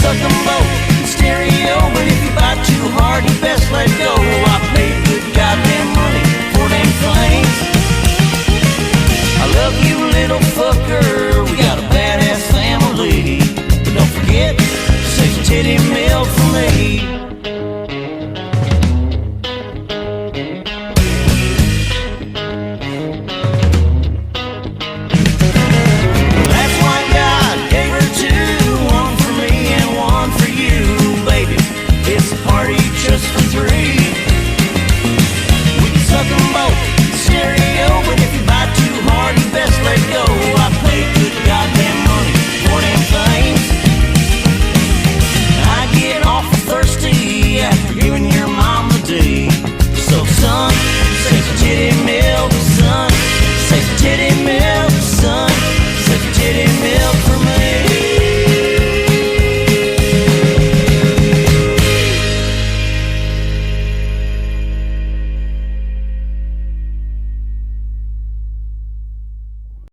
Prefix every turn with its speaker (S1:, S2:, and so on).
S1: suck them both in stereo. But if you bite too hard, you best let go. I paid good goddamn money for them things. I love you, little fucker. We got a badass family. But don't forget, say Titty